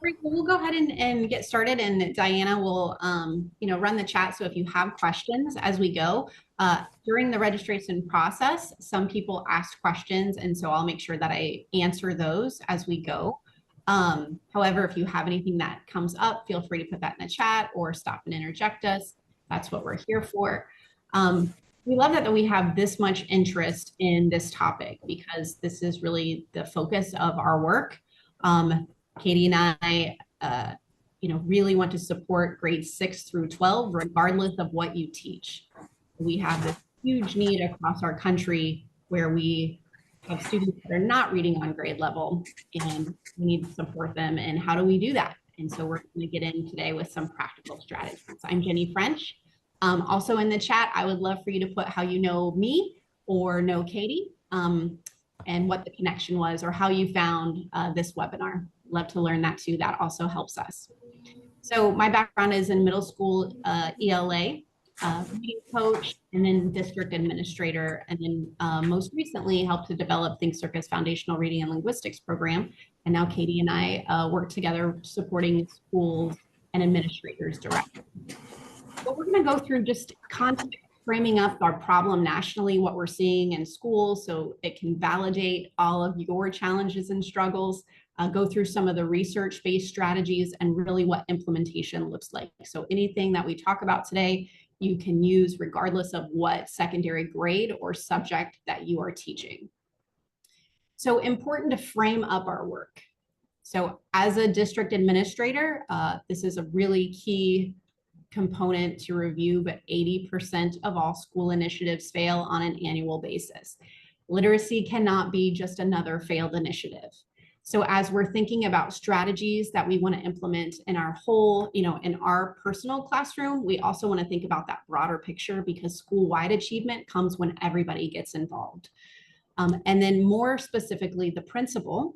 Great. Well, we'll go ahead and get started, and Diana will, run the chat. So if you have questions as we go, during the registration process, some people ask questions, and so I'll make sure that I answer those as we go. However, if you have anything that comes up, feel free to put that in the chat or stop and interject us. That's what we're here for. We love that we have this much interest in this topic because this is really the focus of our work. Katie and I, really want to support grades 6 through 12, regardless of what you teach. We have this huge need across our country where we have students that are not reading on grade level, and we need to support them. And how do we do that? And so we're going to get in today with some practical strategies. I'm Jenny French. Also in the chat, I would love for you to put how you know me or know Katie, and what the connection was or how you found this webinar. Love to learn that too. That also helps us. So my background is in middle school ELA, reading coach, and then district administrator, and then most recently helped to develop Think Circus Foundational Reading and Linguistics program. And now Katie and I work together supporting schools and administrators directly. But we're going to go through just context, framing up our problem nationally, what we're seeing in schools, so it can validate all of your challenges and struggles, go through some of the research-based strategies, and really what implementation looks like. So anything that we talk about today, you can use regardless of what secondary grade or subject that you are teaching. So important to frame up our work. So as a district administrator, this is a really key component to review, but 80% of all school initiatives fail on an annual basis. Literacy cannot be just another failed initiative. So as we're thinking about strategies that we want to implement in our whole, in our personal classroom, we also want to think about that broader picture, because school-wide achievement comes when everybody gets involved. And then more specifically, the principal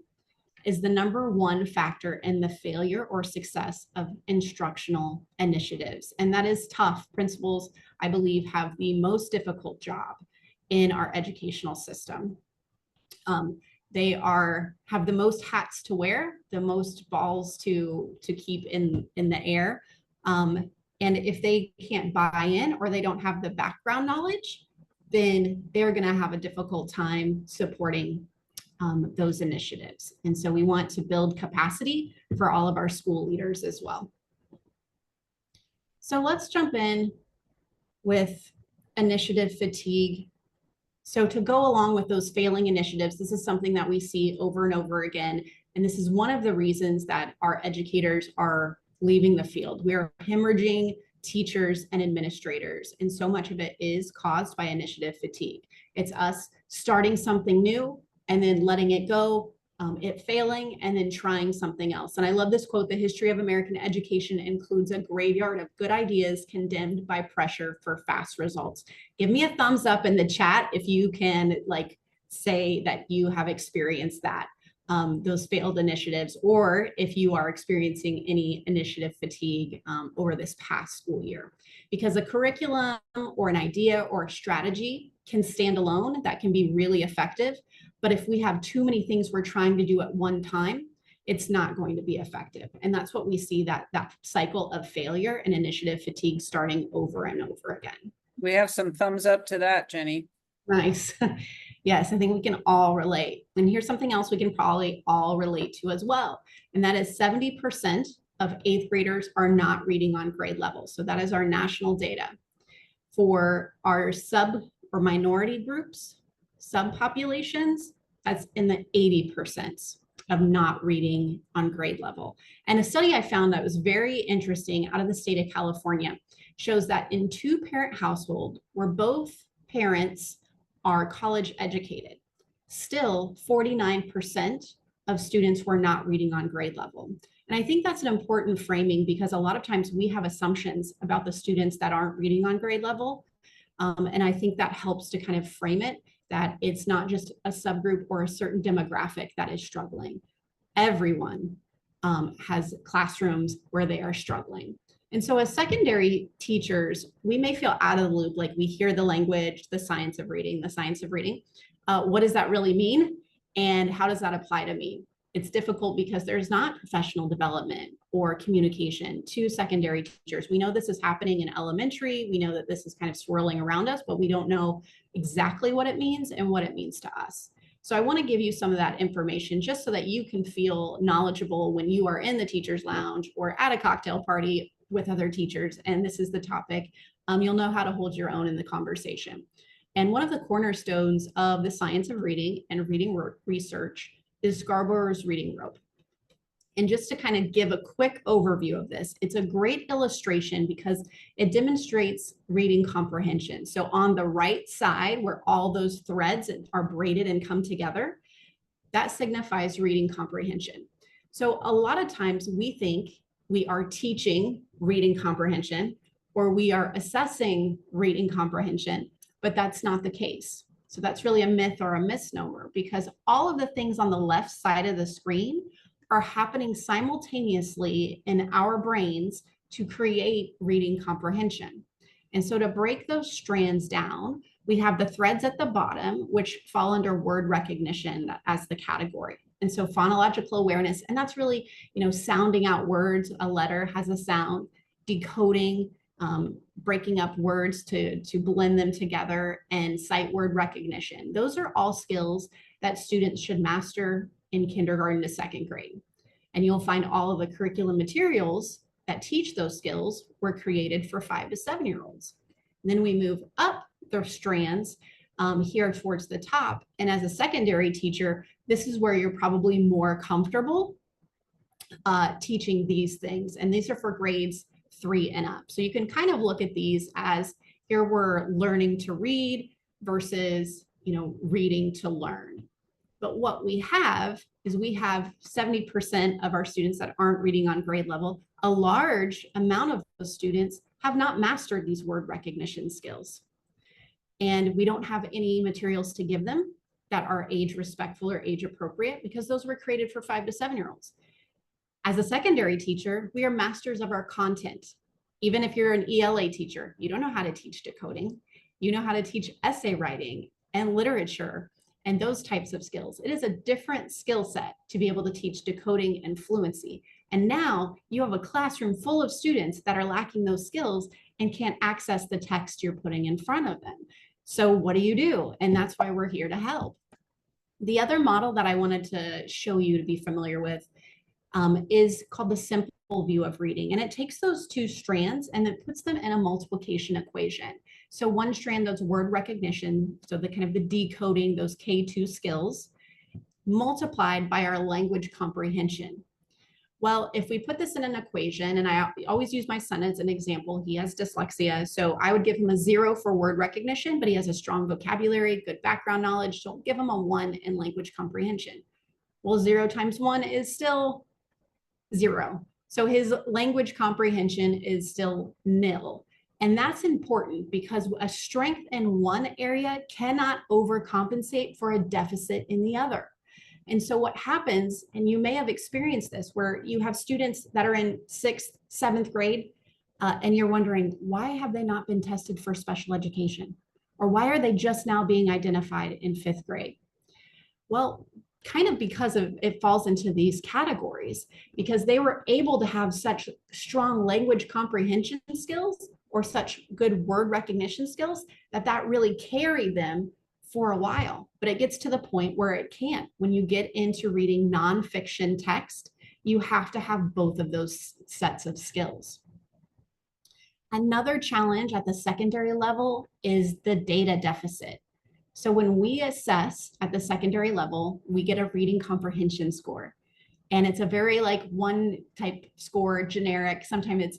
is the number one factor in the failure or success of instructional initiatives. And that is tough. Principals, I believe, have the most difficult job in our educational system. They have the most hats to wear, the most balls to keep in the air. And if they can't buy in or they don't have the background knowledge, then they're gonna have a difficult time supporting those initiatives. And so we want to build capacity for all of our school leaders as well. So let's jump in with initiative fatigue. So to go along with those failing initiatives, this is something that we see over and over again. And this is one of the reasons that our educators are leaving the field. We are hemorrhaging teachers and administrators. And so much of it is caused by initiative fatigue. It's us starting something new and then letting it go, it failing, and then trying something else. And I love this quote: "The history of American education includes a graveyard of good ideas condemned by pressure for fast results." Give me a thumbs up in the chat if you can say that you have experienced that, those failed initiatives, or if you are experiencing any initiative fatigue over this past school year. Because a curriculum or an idea or a strategy can stand alone, that can be really effective. But if we have too many things we're trying to do at one time, it's not going to be effective. And that's what we see, that cycle of failure and initiative fatigue starting over and over again. We have some thumbs up to that, Jenny. Nice. Yes, I think we can all relate. And here's something else we can probably all relate to as well. And that is 70% of 8th graders are not reading on grade level. So that is our national data. For our sub or minority groups, subpopulations, that's in the 80% of not reading on grade level. And a study I found that was very interesting out of the state of California shows that in 2-parent household where both parents are college educated, still 49% of students were not reading on grade level. And I think that's an important framing, because a lot of times we have assumptions about the students that aren't reading on grade level. And I think that helps to kind of frame it, that it's not just a subgroup or a certain demographic that is struggling. Everyone has classrooms where they are struggling. And so as secondary teachers, we may feel out of the loop, like we hear the language, the science of reading, the science of reading. What does that really mean? And how does that apply to me? It's difficult because there's not professional development or communication to secondary teachers. We know this is happening in elementary. We know that this is kind of swirling around us, but we don't know exactly what it means and what it means to us. So I want to give you some of that information just so that you can feel knowledgeable when you are in the teacher's lounge or at a cocktail party with other teachers, and this is the topic. You'll know how to hold your own in the conversation. And one of the cornerstones of the science of reading and reading research is Scarborough's reading rope. And just to kind of give a quick overview of this, it's a great illustration because it demonstrates reading comprehension. So on the right side, where all those threads are braided and come together, that signifies reading comprehension. So a lot of times we think we are teaching reading comprehension or we are assessing reading comprehension, but that's not the case. So that's really a myth or a misnomer because all of the things on the left side of the screen are happening simultaneously in our brains to create reading comprehension. And so to break those strands down, we have the threads at the bottom, which fall under word recognition as the category. And so phonological awareness, and that's really, sounding out words. A letter has a sound, decoding, breaking up words to blend them together, and sight word recognition. Those are all skills that students should master in kindergarten to second grade. And you'll find all of the curriculum materials that teach those skills were created for 5 to 7-year-olds. And then we move up the strands here towards the top. And as a secondary teacher, this is where you're probably more comfortable teaching these things. And these are for grades 3 and up. So you can kind of look at these as here we're learning to read versus, reading to learn. But what we have is we have 70% of our students that aren't reading on grade level. A large amount of those students have not mastered these word recognition skills. And we don't have any materials to give them that are age respectful or age appropriate because those were created for 5 to 7-year-olds. As a secondary teacher, we are masters of our content. Even if you're an ELA teacher, you don't know how to teach decoding. You know how to teach essay writing and literature and those types of skills. It is a different skill set to be able to teach decoding and fluency. And now you have a classroom full of students that are lacking those skills and can't access the text you're putting in front of them. So what do you do? And that's why we're here to help. The other model that I wanted to show you to be familiar with is called the simple view of reading. And it takes those two strands and it puts them in a multiplication equation. So one strand does word recognition, so the kind of the decoding, those K2 skills, multiplied by our language comprehension. Well, if we put this in an equation, and I always use my son as an example, he has dyslexia, so I would give him a 0 for word recognition, but he has a strong vocabulary, good background knowledge, so I'll give him a 1 in language comprehension. Well, 0 times 1 is still 0. So his language comprehension is still nil. And that's important because a strength in one area cannot overcompensate for a deficit in the other. And so what happens, and you may have experienced this, where you have students that are in 6th, 7th grade, and you're wondering, why have they not been tested for special education? Or why are they just now being identified in 5th grade? Well, kind of because of it falls into these categories, because they were able to have such strong language comprehension skills or such good word recognition skills that really carried them for a while. But it gets to the point where it can't. When you get into reading nonfiction text, you have to have both of those sets of skills. Another challenge at the secondary level is the data deficit. So when we assess at the secondary level, we get a reading comprehension score. And it's a very one type score, generic. Sometimes it's,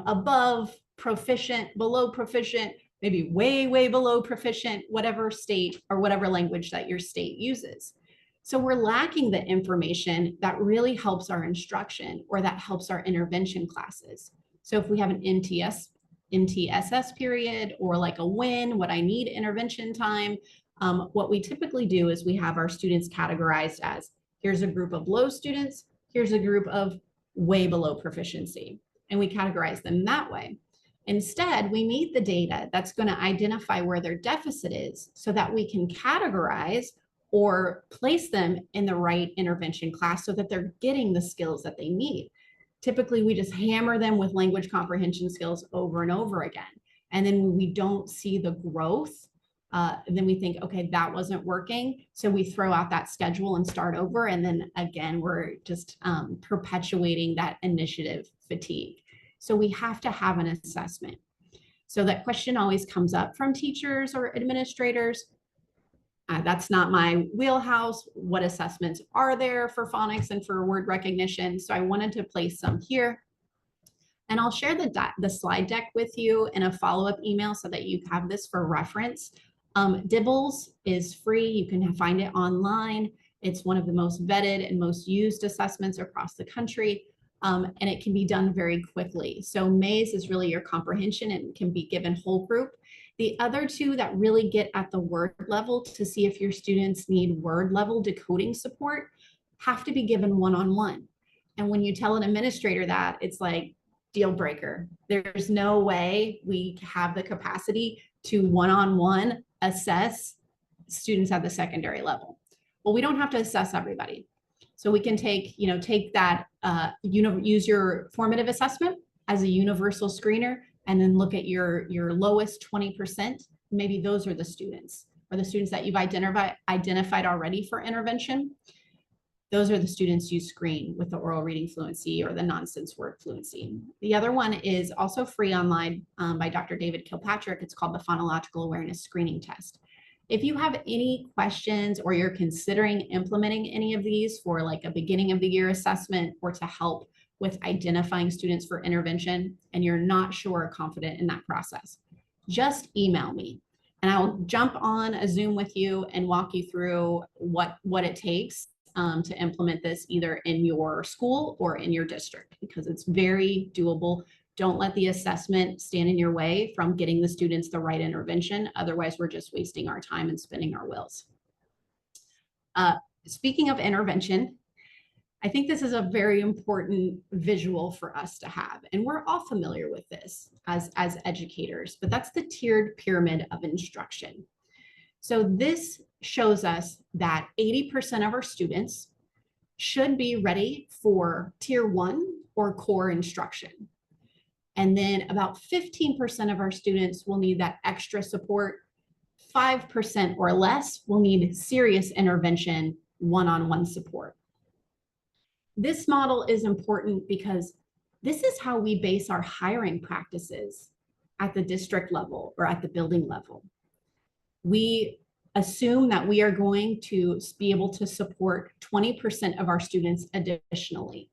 above proficient, below proficient, maybe way, way below proficient, whatever state or whatever language that your state uses. So we're lacking the information that really helps our instruction or that helps our intervention classes. So if we have an MTSS period or like a WIN, what I need intervention time, what we typically do is we have our students categorized as, here's a group of low students, here's a group of way below proficiency, and we categorize them that way. Instead, we need the data that's going to identify where their deficit is so that we can categorize or place them in the right intervention class so that they're getting the skills that they need. Typically, we just hammer them with language comprehension skills over and over again. And then when we don't see the growth, then we think, okay, that wasn't working. So we throw out that schedule and start over. And then again, we're just perpetuating that initiative fatigue. So we have to have an assessment. So that question always comes up from teachers or administrators. That's not my wheelhouse. What assessments are there for phonics and for word recognition? So I wanted to place some here. And I'll share the slide deck with you in a follow-up email so that you have this for reference. Dibbles is free. You can find it online. It's one of the most vetted and most used assessments across the country. And it can be done very quickly. So MAISE is really your comprehension and can be given whole group. The other two that really get at the word level to see if your students need word level decoding support have to be given one-on-one. And when you tell an administrator that, it's like deal breaker. There's no way we have the capacity to one-on-one assess students at the secondary level. Well, we don't have to assess everybody. So we can take that, use your formative assessment as a universal screener and then look at your lowest 20%. Maybe those are the students or the students that you've identified already for intervention. Those are the students you screen with the oral reading fluency or the nonsense word fluency. The other one is also free online by Dr. David Kilpatrick. It's called the Phonological Awareness Screening Test. If you have any questions or you're considering implementing any of these for like a beginning of the year assessment or to help with identifying students for intervention and you're not sure or confident in that process, just email me and I'll jump on a Zoom with you and walk you through what it takes to implement this either in your school or in your district, because it's very doable. Don't let the assessment stand in your way from getting the students the right intervention. Otherwise, we're just wasting our time and spinning our wheels. Speaking of intervention, I think this is a very important visual for us to have. And we're all familiar with this as educators, but that's the tiered pyramid of instruction. So this shows us that 80% of our students should be ready for tier 1 or core instruction. And then about 15% of our students will need that extra support. 5% or less will need serious intervention, one-on-one support. This model is important because this is how we base our hiring practices at the district level or at the building level. We assume that we are going to be able to support 20% of our students additionally.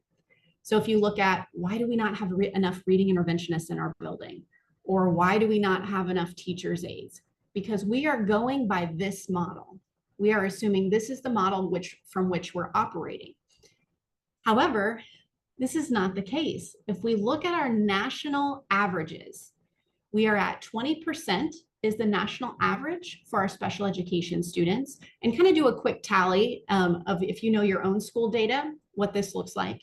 So if you look at why do we not have enough reading interventionists in our building? Or why do we not have enough teachers' aides? Because we are going by this model. We are assuming this is the model from which we're operating. However, this is not the case. If we look at our national averages, we are at 20% is the national average for our special education students, and kind of do a quick tally of, if you know your own school data, what this looks like.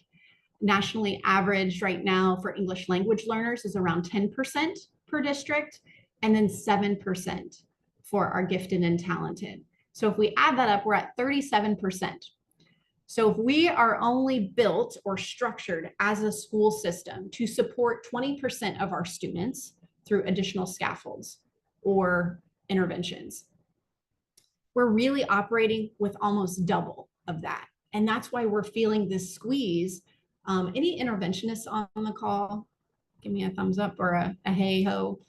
Nationally averaged right now for English language learners is around 10% per district, and then 7% for our gifted and talented. So if we add that up, we're at 37%. So if we are only built or structured as a school system to support 20% of our students through additional scaffolds or interventions, we're really operating with almost double of that. And that's why we're feeling this squeeze. Any interventionists on the call, give me a thumbs up or a hey ho.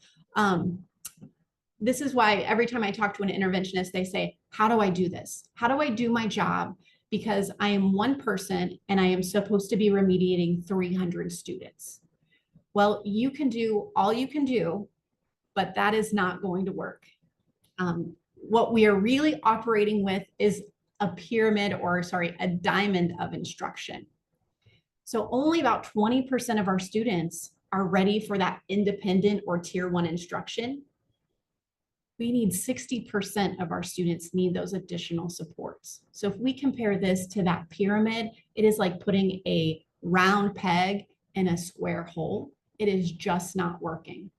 This is why every time I talk to an interventionist, they say, how do I do this? How do I do my job? Because I am one person and I am supposed to be remediating 300 students. Well, you can do all you can do, but that is not going to work. What we are really operating with is a pyramid, or sorry, a diamond of instruction. So only about 20% of our students are ready for that independent or tier 1 instruction. We need 60% of our students need those additional supports. So if we compare this to that pyramid, it is like putting a round peg in a square hole. It is just not working.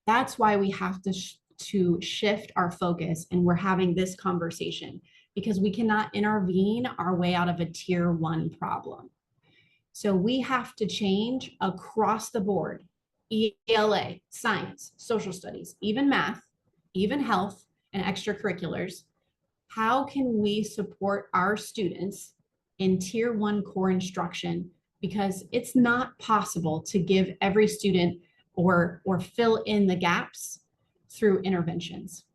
That's why we have to shift our focus, and we're having this conversation, because we cannot intervene our way out of a tier 1 problem. So we have to change across the board: ELA, science, social studies, even math, even health and extracurriculars. How can we support our students in tier 1 core instruction? Because it's not possible to give every student or fill in the gaps through interventions.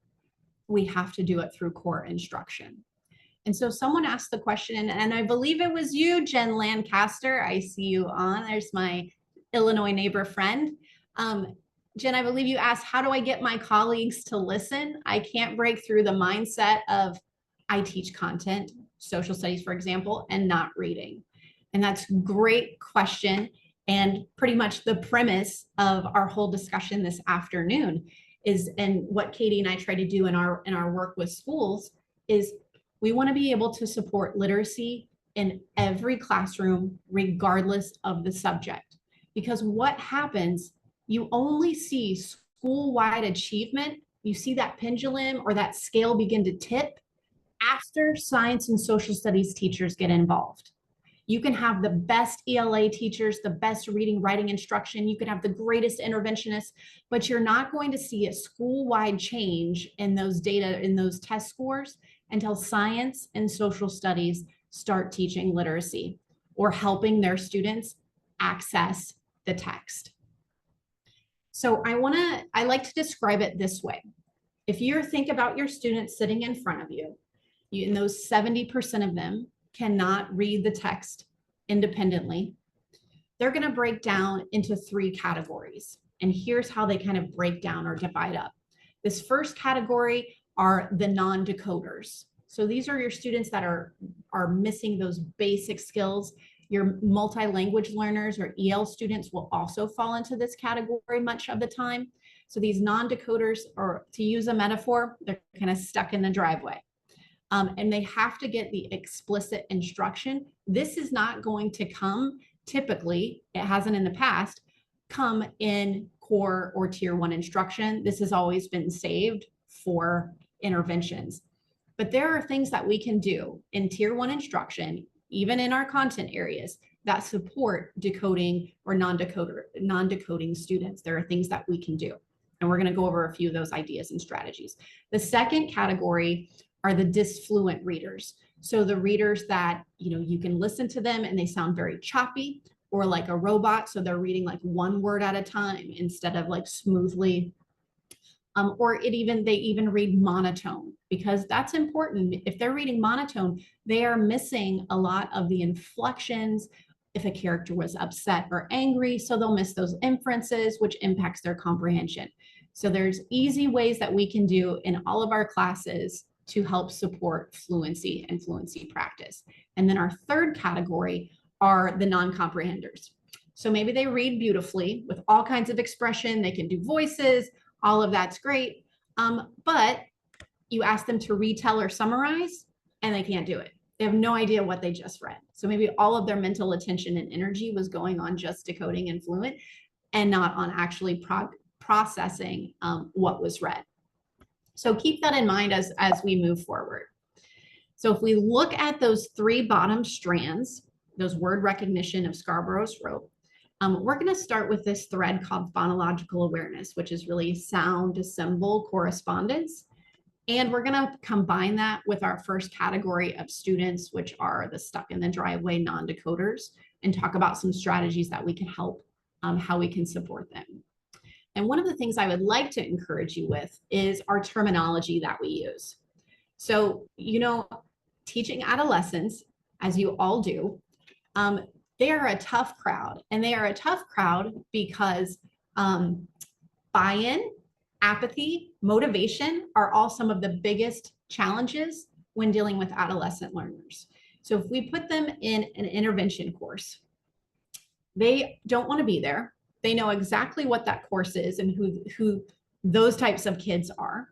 We have to do it through core instruction. And so someone asked the question, and I believe it was you, Jen Lancaster. I see you on. There's my Illinois neighbor friend. Jen, I believe you asked, how do I get my colleagues to listen? I can't break through the mindset of I teach content, social studies, for example, and not reading. And that's a great question. And pretty much the premise of our whole discussion this afternoon is, and what Katie and I try to do in our work with schools, is we want to be able to support literacy in every classroom, regardless of the subject. Because what happens, you only see school-wide achievement, you see that pendulum or that scale begin to tip after science and social studies teachers get involved. You can have the best ELA teachers, the best reading, writing instruction, you can have the greatest interventionists, but you're not going to see a school-wide change in those data, in those test scores, until science and social studies start teaching literacy or helping their students access the text. So I like to describe it this way. If you think about your students sitting in front of you, and those 70% of them cannot read the text independently, they're going to break down into 3 categories. And here's how they kind of break down or divide up. This first category are the non-decoders. So these are your students that are missing those basic skills. Your multi-language learners or EL students will also fall into this category much of the time. So these non-decoders, or to use a metaphor, they're kind of stuck in the driveway. And they have to get the explicit instruction. This is not going to come, typically, it hasn't in the past, come in core or tier 1 instruction. This has always been saved for interventions. But there are things that we can do in tier 1 instruction, even in our content areas, that support decoding or non-decoding students. There are things that we can do. And we're going to go over a few of those ideas and strategies. The second category are the disfluent readers. So the readers that, you can listen to them and they sound very choppy or like a robot. So they're reading like one word at a time instead of like smoothly. Or they even read monotone, because that's important. If they're reading monotone, they are missing a lot of the inflections if a character was upset or angry. So they'll miss those inferences, which impacts their comprehension. So there's easy ways that we can do in all of our classes to help support fluency and fluency practice. And then our third category are the non-comprehenders. So maybe they read beautifully with all kinds of expression, they can do voices, all of that's great. But you ask them to retell or summarize and they can't do it. They have no idea what they just read. So maybe all of their mental attention and energy was going on just decoding and fluent and not on actually processing what was read. So keep that in mind as we move forward. So if we look at those 3 bottom strands, those word recognition of Scarborough's rope, we're going to start with this thread called phonological awareness, which is really sound to symbol correspondence. And we're going to combine that with our first category of students, which are the stuck in the driveway non-decoders, and talk about some strategies that we can help, how we can support them. And one of the things I would like to encourage you with is our terminology that we use. So, teaching adolescents, as you all do, they are a tough crowd, and they are a tough crowd because buy-in, apathy, motivation are all some of the biggest challenges when dealing with adolescent learners. So if we put them in an intervention course, they don't want to be there. They know exactly what that course is and who those types of kids are.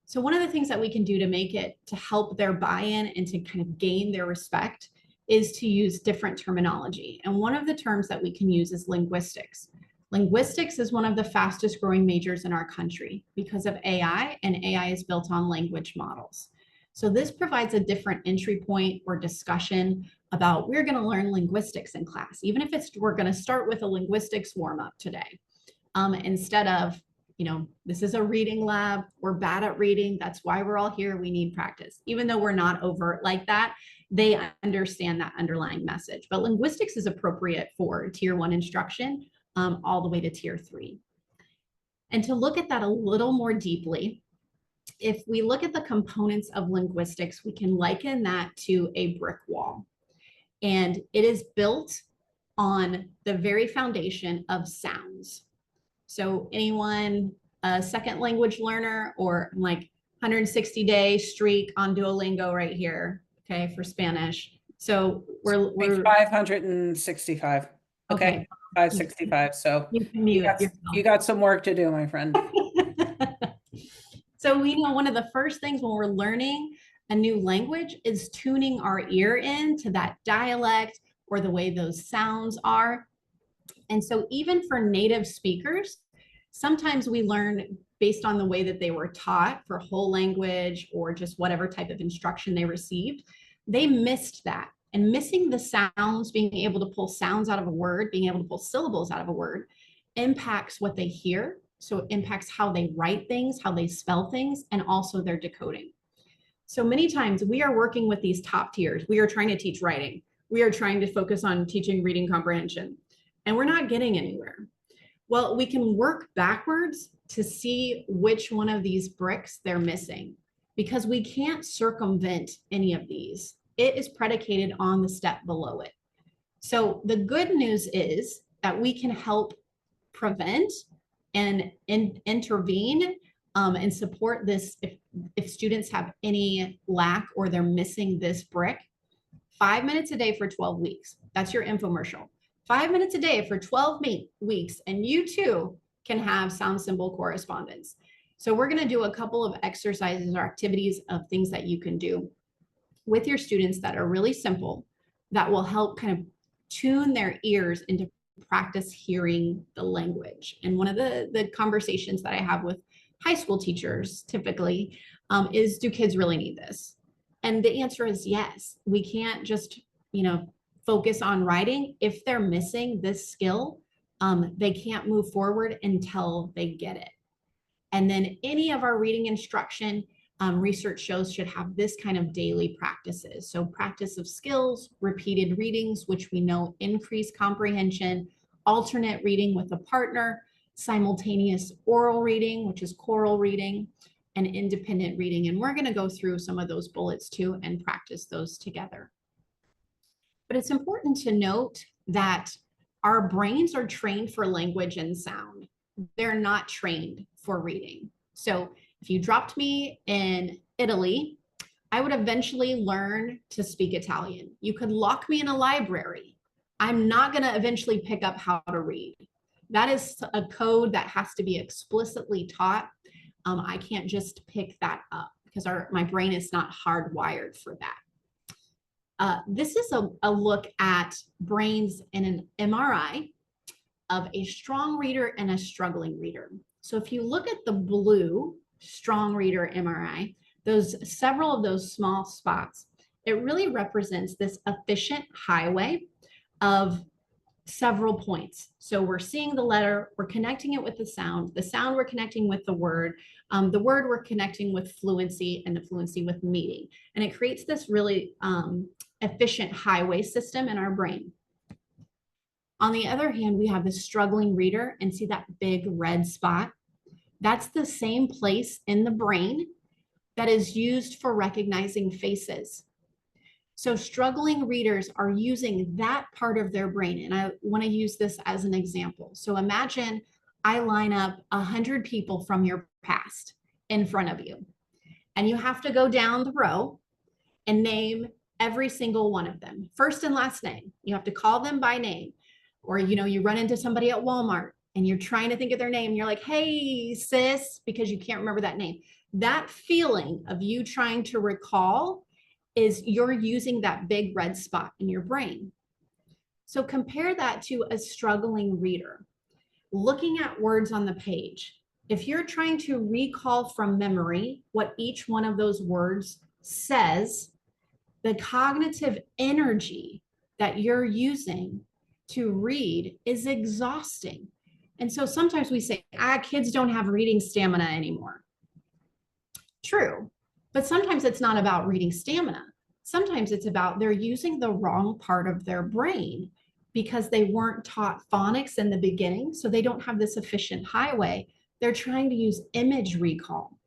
So one of the things that we can do to help their buy-in and to kind of gain their respect is to use different terminology. And one of the terms that we can use is linguistics. Linguistics is one of the fastest growing majors in our country because of AI, and AI is built on language models. So this provides a different entry point or discussion about we're going to learn linguistics in class, even if we're going to start with a linguistics warm up today, instead of, this is a reading lab. We're bad at reading. That's why we're all here. We need practice. Even though we're not overt like that, they understand that underlying message. But linguistics is appropriate for tier 1 instruction, all the way to tier 3. And to look at that a little more deeply, if we look at the components of linguistics, we can liken that to a brick wall. And it is built on the very foundation of sounds. So anyone, a second language learner, or like 160-day streak on Duolingo right here, okay, for Spanish. So we're 565. Okay. 565. So you can mute you got some work to do, my friend. So we know one of the first things when we're learning a new language is tuning our ear in to that dialect or the way those sounds are. And so even for native speakers, sometimes we learn based on the way that they were taught for whole language or just whatever type of instruction they received. They missed that. And missing the sounds, being able to pull sounds out of a word, being able to pull syllables out of a word, impacts what they hear. So it impacts how they write things, how they spell things, and also their decoding. So many times we are working with these top tiers. We are trying to teach writing. We are trying to focus on teaching reading comprehension, and we're not getting anywhere. Well, we can work backwards to see which one of these bricks they're missing, because we can't circumvent any of these. It is predicated on the step below it. So the good news is that we can help prevent and intervene and support this if students have any lack or they're missing this brick. 5 minutes a day for 12 weeks. That's your infomercial. 5 minutes a day for 12 weeks, and you too can have sound symbol correspondence. So we're going to do a couple of exercises or activities of things that you can do with your students that are really simple, that will help kind of tune their ears into practice hearing the language. And one of the conversations that I have with high school teachers typically is, do kids really need this? And the answer is yes. We can't just, focus on writing. If they're missing this skill, they can't move forward until they get it. And then any of our reading instruction, research shows, should have this kind of daily practices. So practice of skills, repeated readings, which we know increase comprehension, alternate reading with a partner, simultaneous oral reading, which is choral reading, and independent reading. And we're going to go through some of those bullets too and practice those together. But it's important to note that our brains are trained for language and sound. They're not trained for reading. So if you dropped me in Italy, I would eventually learn to speak Italian. You could lock me in a library. I'm not going to eventually pick up how to read. That is a code that has to be explicitly taught. I can't just pick that up because my brain is not hardwired for that. This is a look at brains in an MRI of a strong reader and a struggling reader. So if you look at the blue strong reader MRI, several of those small spots, it really represents this efficient highway of several points. So we're seeing the letter, we're connecting it with the sound we're connecting with the word we're connecting with fluency, and the fluency with meaning. And it creates this really efficient highway system in our brain. On the other hand, we have the struggling reader, and see that big red spot? That's the same place in the brain that is used for recognizing faces. So struggling readers are using that part of their brain. And I want to use this as an example. So imagine I line up 100 people from your past in front of you, and you have to go down the row and name every single one of them, first and last name. You have to call them by name. Or, you run into somebody at Walmart and you're trying to think of their name. You're like, hey, sis, because you can't remember that name. That feeling of you trying to recall is you're using that big red spot in your brain. So compare that to a struggling reader. Looking at words on the page, if you're trying to recall from memory what each one of those words says the cognitive energy that you're using to read is exhausting. And so sometimes we say, kids don't have reading stamina anymore. True. But sometimes it's not about reading stamina. Sometimes it's about they're using the wrong part of their brain because they weren't taught phonics in the beginning. So they don't have this efficient highway. They're trying to use image recall.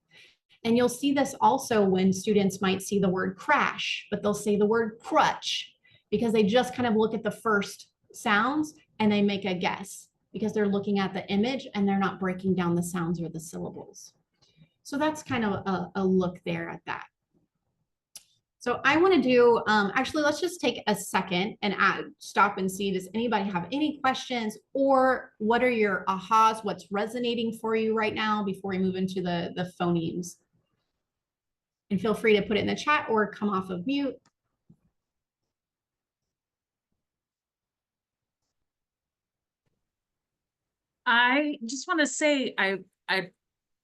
And you'll see this also when students might see the word crash, but they'll say the word crutch because they just kind of look at the first sounds and they make a guess because they're looking at the image and they're not breaking down the sounds or the syllables. So that's kind of a look there at that. So I want to do, actually, let's just take a second and stop and see, does anybody have any questions, or what are your ahas, what's resonating for you right now before we move into the phonemes? And feel free to put it in the chat or come off of mute. I just want to say, I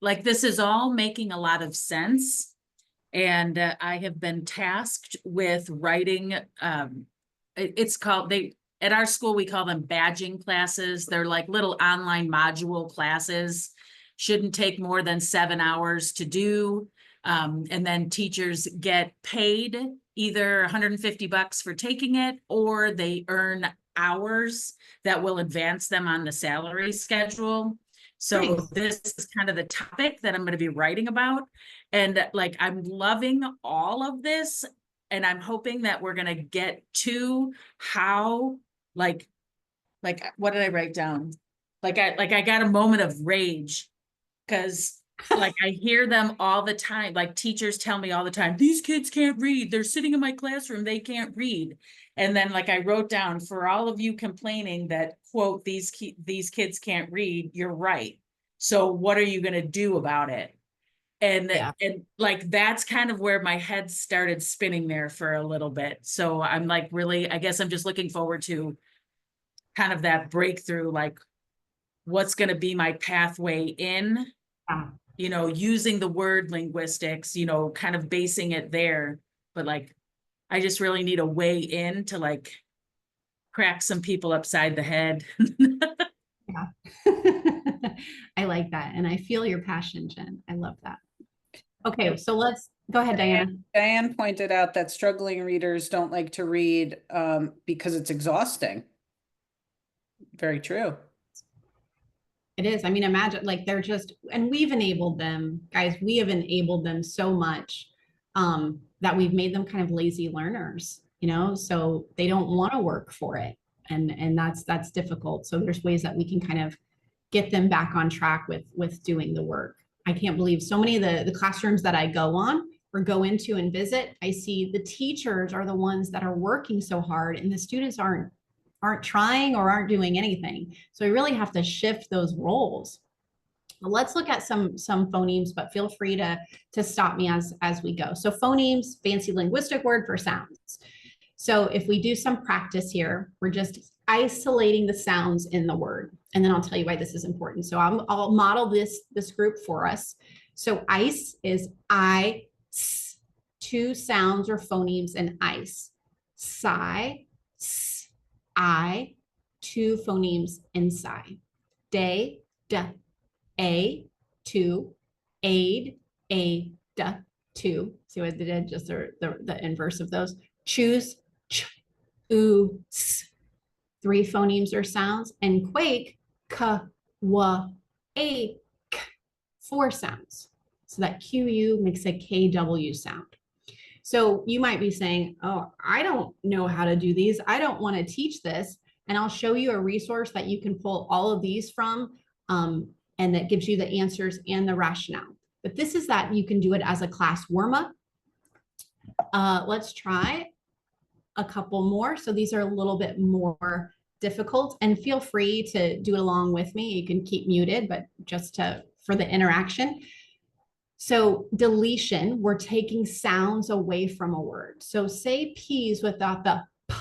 like, this is all making a lot of sense. And I have been tasked with writing, it's called, at our school, we call them badging classes. They're like little online module classes. Shouldn't take more than 7 hours to do. And then teachers get paid either $150 for taking it, or they earn hours that will advance them on the salary schedule. So nice. This is kind of the topic that I'm going to be writing about. And like, I'm loving all of this. And I'm hoping that we're going to get to how, like, what did I write down? I got a moment of rage because like I hear them all the time. Like teachers tell me all the time, these kids can't read. They're sitting in my classroom. They can't read. And then like I wrote down, for all of you complaining that, quote, these kids can't read, you're right. So what are you going to do about it? And like, that's kind of where my head started spinning there for a little bit. So I'm like, really, I guess I'm just looking forward to kind of that breakthrough, like what's going to be my pathway in, you know, using the word linguistics, you know, kind of basing it there. But like, I just really need a way in to like crack some people upside the head. Yeah. I like that. And I feel your passion, Jen. I love that. Okay, so let's go ahead, Diana. Diane pointed out that struggling readers don't like to read because it's exhausting. Very true. It is. I mean, imagine like they're just, and we've enabled them, guys, we have enabled them so much that we've made them kind of lazy learners, you know, so they don't want to work for it. And that's difficult. So there's ways that we can kind of get them back on track with doing the work. I can't believe so many of the classrooms that I go on or go into and visit, I see the teachers are the ones that are working so hard and the students aren't trying or aren't doing anything. So we really have to shift those roles. Let's look at some phonemes, but feel free to stop me as we go. So phonemes, fancy linguistic word for sounds. So if we do some practice here, we're just isolating the sounds in the word. And then I'll tell you why this is important. So I'll model this group for us. So ice is I, s, 2 sounds or phonemes in ice. Sigh, s, I, 2 phonemes in sigh. Day, d, a, 2, aid, a, d, 2. See what I did? Just the inverse of those. Choose, ch, oo, s, 3 phonemes or sounds, and quake, k, w, a, k, 4 sounds. So that QU makes a KW sound. So you might be saying, oh, I don't know how to do these. I don't want to teach this. And I'll show you a resource that you can pull all of these from, and that gives you the answers and the rationale. But this is that you can do it as a class warm-up. Let's try a couple more. So these are a little bit more difficult, and feel free to do it along with me. You can keep muted, but just for the interaction. So deletion, we're taking sounds away from a word. So say peas without the p.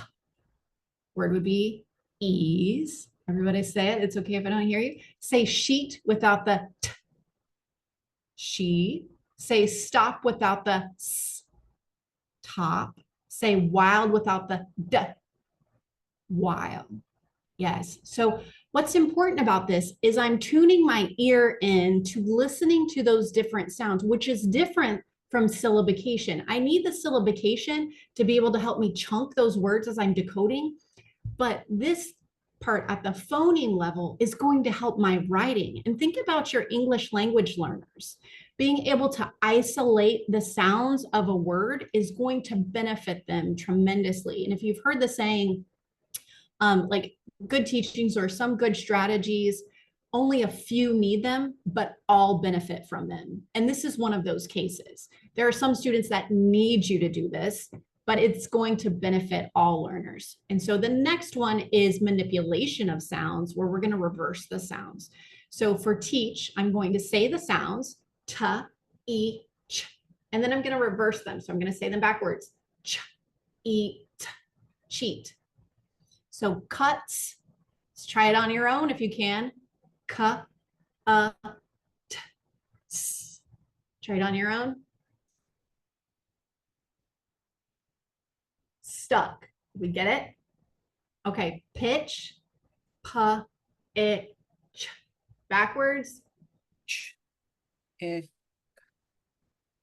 Word would be ease. Everybody say it. It's okay if I don't hear you. Say sheet without the t. She. Say stop without the s. top. Say wild without the d. Wild. Yes. So what's important about this is I'm tuning my ear in to listening to those different sounds, which is different from syllabication. I need the syllabication to be able to help me chunk those words as I'm decoding. But this part at the phoneme level is going to help my writing. And think about your English language learners. Being able to isolate the sounds of a word is going to benefit them tremendously. And if you've heard the saying, like good teachings or some good strategies, only a few need them, but all benefit from them. And this is one of those cases. There are some students that need you to do this, but it's going to benefit all learners. And so the next one is manipulation of sounds, where we're going to reverse the sounds. So for teach, I'm going to say the sounds t, e, ch, and then I'm going to reverse them. So I'm going to say them backwards. Ch, e, t, cheat. So cuts, let's try it on your own if you can. K, t, s. Try it on your own. Stuck. We get it? Okay, pitch, p, it, ch. Backwards. Ch, eh.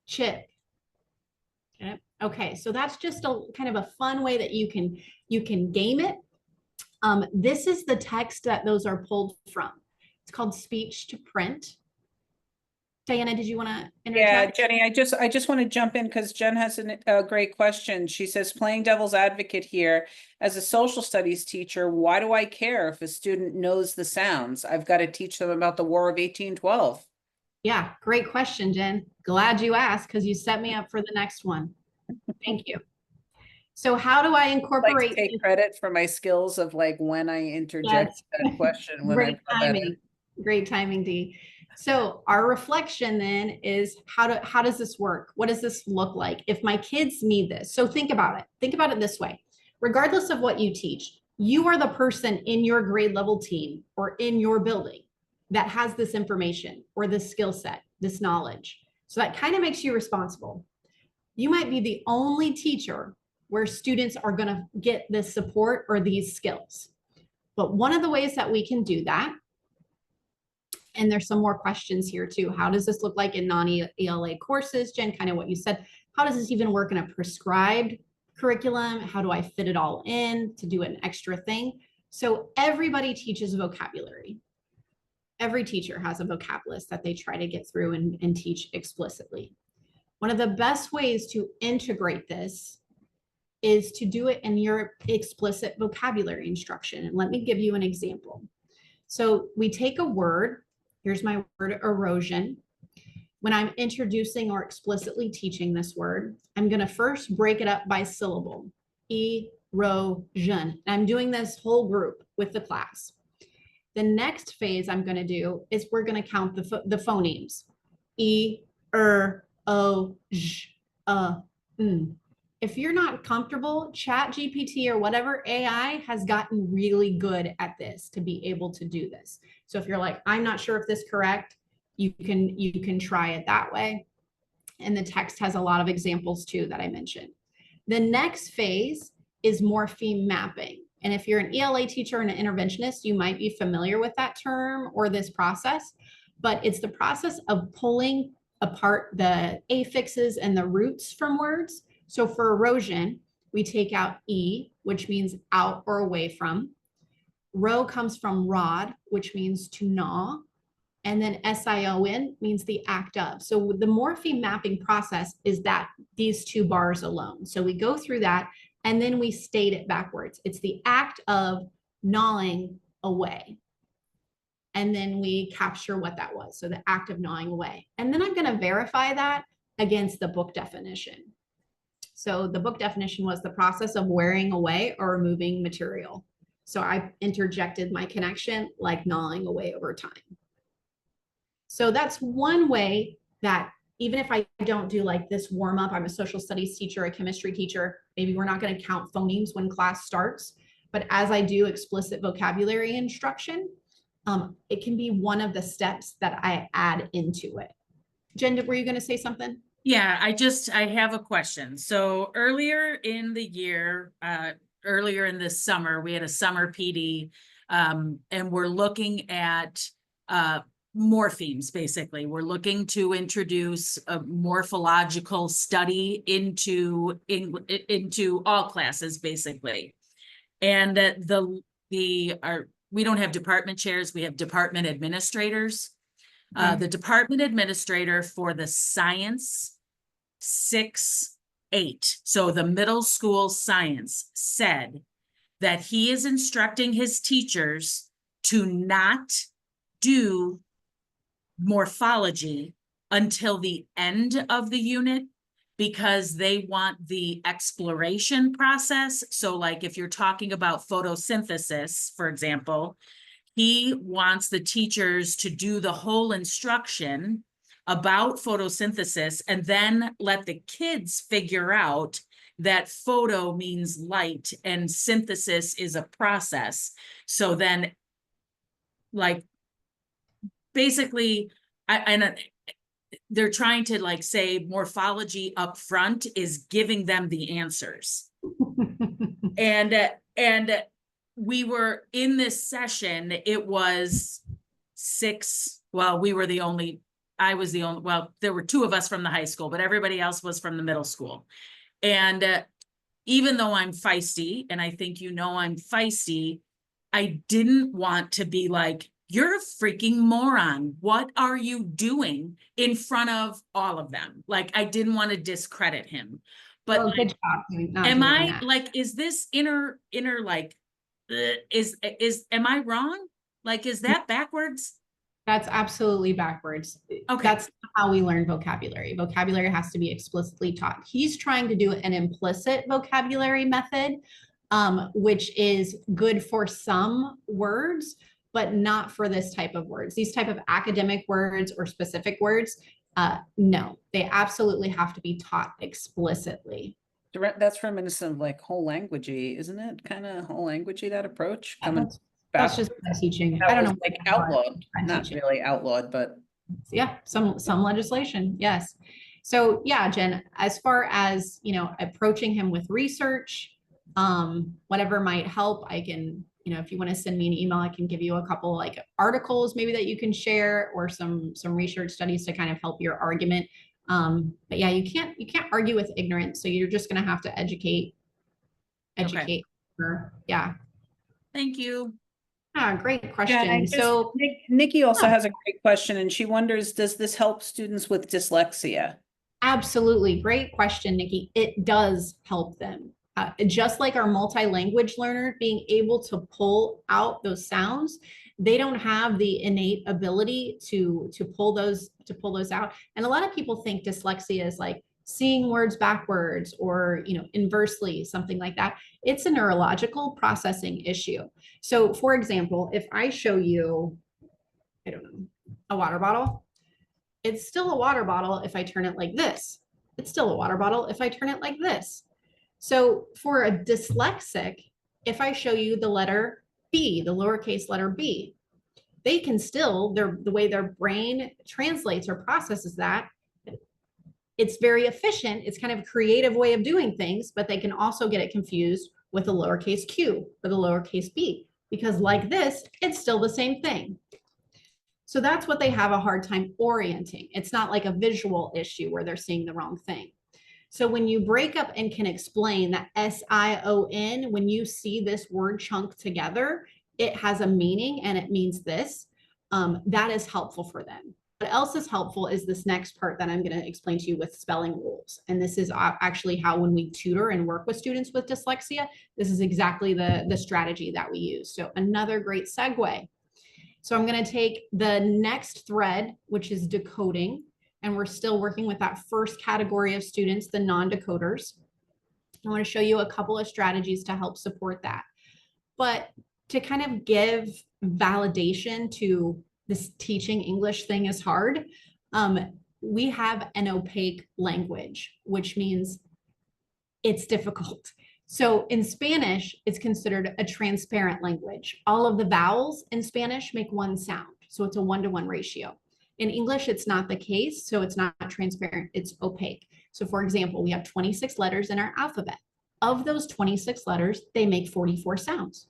Chip. Okay, so that's just a kind of a fun way that you can game it. This is the text that those are pulled from. It's called speech to print. Diana, did you want to interject? Yeah, Jenny, I just want to jump in because Jen has a great question. She says, playing devil's advocate here, as a social studies teacher, why do I care if a student knows the sounds? I've got to teach them about the War of 1812. Yeah, great question, Jen. Glad you asked because you set me up for the next one. Thank you. So how do I incorporate? Like to take credit for my skills of like when I interject that question. When Great I timing. Great timing, Dee. So our reflection then is how does this work? What does this look like if my kids need this? So think about it. Think about it this way. Regardless of what you teach, you are the person in your grade level team or in your building that has this information or this skill set, this knowledge. So that kind of makes you responsible. You might be the only teacher where students are going to get this support or these skills. But one of the ways that we can do that, and there's some more questions here too. How does this look like in non-ELA courses? Jen, kind of what you said. How does this even work in a prescribed curriculum? How do I fit it all in to do an extra thing? So everybody teaches vocabulary. Every teacher has a vocab list that they try to get through and teach explicitly. One of the best ways to integrate this is to do it in your explicit vocabulary instruction. And let me give you an example. So we take a word. Here's my word, erosion. When I'm introducing or explicitly teaching this word, I'm going to first break it up by syllable. Erosion. I'm doing this whole group with the class. The next phase I'm going to do is we're going to count the phonemes. E, o, j, n. If you're not comfortable, ChatGPT or whatever AI has gotten really good at this to be able to do this. So if you're like, I'm not sure if this is correct, you can try it that way. And the text has a lot of examples too that I mentioned. The next phase is morpheme mapping. And if you're an ELA teacher and an interventionist, you might be familiar with that term or this process, but it's the process of pulling apart the affixes and the roots from words. So for erosion, we take out E, which means out or away from. Ro comes from rod, which means to gnaw. And then SION means the act of. So the morpheme mapping process is that these two bars alone. So we go through that and then we state it backwards. It's the act of gnawing away. And then we capture what that was. So the act of gnawing away. And then I'm going to verify that against the book definition. So the book definition was the process of wearing away or removing material. So I interjected my connection like gnawing away over time. So that's one way that even if I don't do like this warm up, I'm a social studies teacher, a chemistry teacher, maybe we're not going to count phonemes when class starts. But as I do explicit vocabulary instruction, it can be one of the steps that I add into it. Jen, were you going to say something? Yeah, I have a question. So earlier in the year, earlier in this summer, we had a summer PD, and we're looking at morphemes, basically. We're looking to introduce a morphological study into all classes, basically. And we don't have department chairs, we have department administrators. The department administrator for the science 6-8, so the middle school science, said that he is instructing his teachers to not do morphology until the end of the unit because they want the exploration process. So like if you're talking about photosynthesis, for example, he wants the teachers to do the whole instruction about photosynthesis and then let the kids figure out that photo means light and synthesis is a process. So then, like, basically, they're trying to like say morphology up front is giving them the answers. And we were in this session, it was I was the only, well, there were 2 of us from the high school, but everybody else was from the middle school. And even though I'm feisty, and I think you know I'm feisty, I didn't want to be like, you're a freaking moron. What are you doing in front of all of them? Like, I didn't want to discredit him. But Well, like, good job not am doing I that. like, is this inner like, am I wrong? Like, is that backwards? That's absolutely backwards. Okay. That's how we learn vocabulary. Vocabulary has to be explicitly taught. He's trying to do an implicit vocabulary method, which is good for some words, but not for this type of words. These type of academic words or specific words, no, they absolutely have to be taught explicitly. That's reminiscent of like whole languagey, isn't it? Kind of whole languagey, that approach coming That's back. just teaching. That I don't was know. like outlawed, not really outlawed, but Yeah, some legislation, yes. So yeah, Jen, as far as, approaching him with research, whatever might help, I can, if you want to send me an email, I can give you a couple like articles maybe that you can share, or some research studies to kind of help your argument. But yeah, you can't argue with ignorance, so you're just going to have to educate Okay. her. Yeah. Thank you. Ah, great yeah, question. So Nikki also has a great question, and she wonders, does this help students with dyslexia? absolutely. Great question, Nikki. It does help them. Just like our multi-language learner being able to pull out those sounds, they don't have the innate ability to pull those out. And a lot of people think dyslexia is like seeing words backwards or inversely, something like that. It's a neurological processing issue. So for example, if I show you, I don't know, a water bottle, it's still a water bottle if I turn it like this. It's still a water bottle if I turn it like this. So for a dyslexic, if I show you the letter B, the lowercase letter B, they can still, the way their brain translates or processes that, it's very efficient. It's kind of a creative way of doing things, but they can also get it confused with a lowercase q or the lowercase b, because like this, it's still the same thing. So that's what they have a hard time orienting. It's not like a visual issue where they're seeing the wrong thing. So when you break up and can explain that SION, when you see this word chunk together, it has a meaning and it means this, that is helpful for them. What else is helpful is this next part that I'm going to explain to you with spelling rules. And this is actually how, when we tutor and work with students with dyslexia, this is exactly the strategy that we use. So another great segue. So I'm going to take the next thread, which is decoding, and we're still working with that first category of students, the non-decoders. I want to show you a couple of strategies to help support that. But to kind of give validation to this teaching English thing is hard, we have an opaque language, which means it's difficult. So in Spanish, it's considered a transparent language. All of the vowels in Spanish make one sound. So it's a 1-to-1 ratio. In English, it's not the case, so it's not transparent, it's opaque. So for example, we have 26 letters in our alphabet. Of those 26 letters, they make 44 sounds.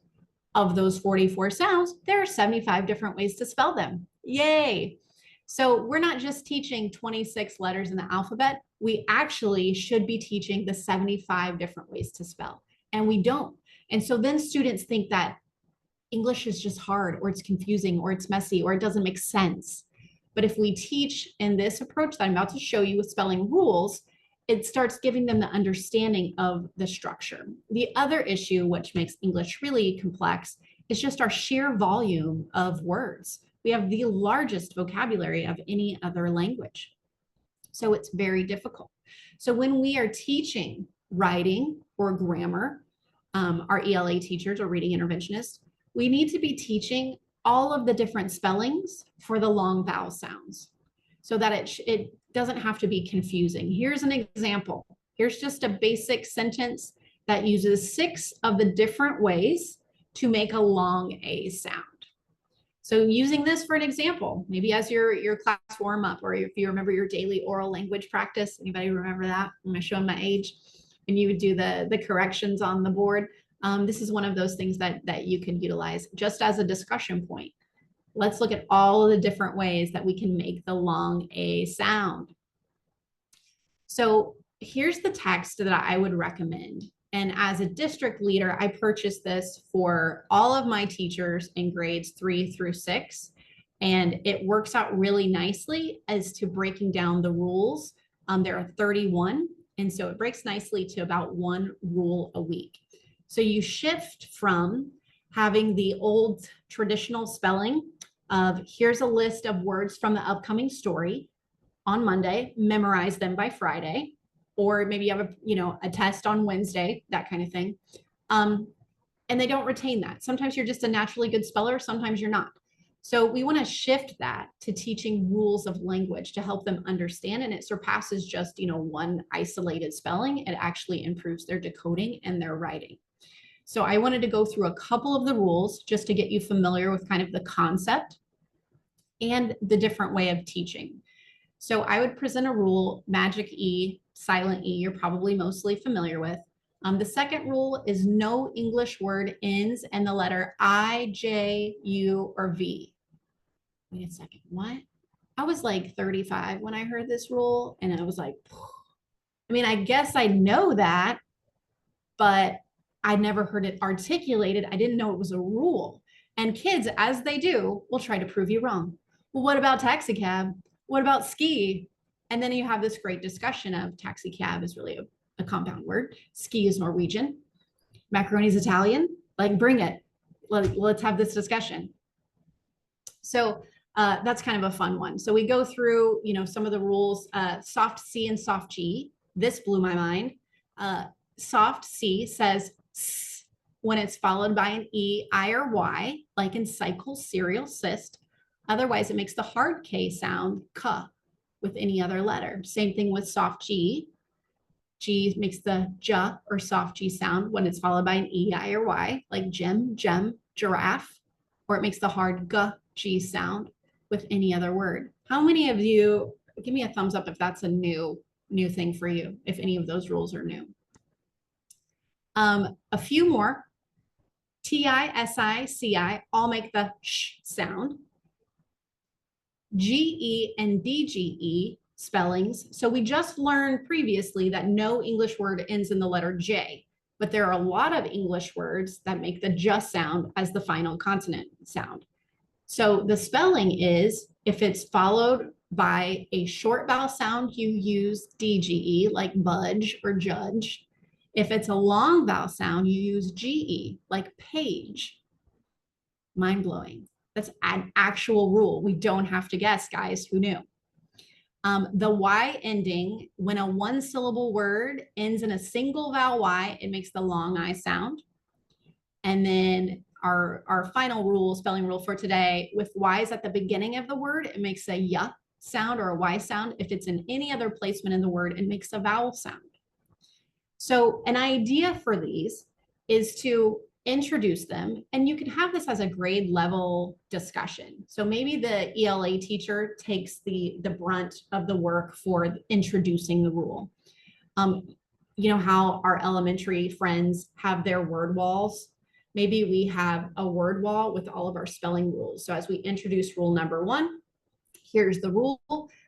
Of those 44 sounds, there are 75 different ways to spell them. Yay! So we're not just teaching 26 letters in the alphabet, we actually should be teaching the 75 different ways to spell, and we don't. And so then students think that English is just hard, or it's confusing, or it's messy, or it doesn't make sense. But if we teach in this approach that I'm about to show you with spelling rules, it starts giving them the understanding of the structure. The other issue, which makes English really complex, is just our sheer volume of words. We have the largest vocabulary of any other language. So it's very difficult. So when we are teaching writing or grammar, our ELA teachers or reading interventionists, we need to be teaching all of the different spellings for the long vowel sounds so that it doesn't have to be confusing. Here's an example. Here's just a basic sentence that uses 6 of the different ways to make a long A sound. So using this for an example, maybe as your class warm up, or if you remember your daily oral language practice, anybody remember that? I'm showing my age, and you would do the corrections on the board. This is one of those things that you can utilize just as a discussion point. Let's look at all of the different ways that we can make the long A sound. So here's the text that I would recommend. And as a district leader, I purchased this for all of my teachers in grades 3 through 6. And it works out really nicely as to breaking down the rules. There are 31. And so it breaks nicely to about 1 rule a week. So you shift from having the old traditional spelling of here's a list of words from the upcoming story on Monday, memorize them by Friday, or maybe you have a test on Wednesday, that kind of thing. And they don't retain that. Sometimes you're just a naturally good speller, sometimes you're not. So we want to shift that to teaching rules of language to help them understand, and it surpasses just one isolated spelling. It actually improves their decoding and their writing. So I wanted to go through a couple of the rules just to get you familiar with kind of the concept and the different way of teaching. So I would present a rule, magic E, silent E, you're probably mostly familiar with. The second rule is no English word ends in the letter I, J, U, or V. Wait a second, what? I was like 35 when I heard this rule, and I was like, I mean, I guess I know that, but I never heard it articulated. I didn't know it was a rule. And kids, as they do, will try to prove you wrong. Well, what about taxi cab? What about ski? And then you have this great discussion of taxi cab is really a compound word. Ski is Norwegian. Macaroni is Italian. Like, bring it. Let's have this discussion. So that's kind of a fun one. So we go through, some of the rules, soft C and soft G. This blew my mind. Soft C says S when it's followed by an E, I, or Y, like in cycle, serial, cyst. Otherwise, it makes the hard K sound K with any other letter. Same thing with soft G. G makes the J or soft G sound when it's followed by an E, I, or Y, like gem, giraffe, or it makes the hard G sound with any other word. How many of you, give me a thumbs up if that's a new thing for you, if any of those rules are new. A few more. T-I, S-I, C-I all make the sh sound. G-E and D-G-E spellings. So we just learned previously that no English word ends in the letter J, but there are a lot of English words that make the J sound as the final consonant sound. So the spelling is, if it's followed by a short vowel sound, you use D-G-E, like budge or judge. If it's a long vowel sound, you use G-E, like page. Mind-blowing. That's an actual rule. We don't have to guess, guys. Who knew? The Y ending, when a one-syllable word ends in a single vowel Y, it makes the long I sound. And then our final rule, spelling rule for today, with Y's at the beginning of the word, it makes a Y sound or a Y sound. If it's in any other placement in the word, it makes a vowel sound. So an idea for these is to introduce them, and you can have this as a grade level discussion. So maybe the ELA teacher takes the brunt of the work for introducing the rule. You know how our elementary friends have their word walls? Maybe we have a word wall with all of our spelling rules. So as we introduce rule number 1, here's the rule.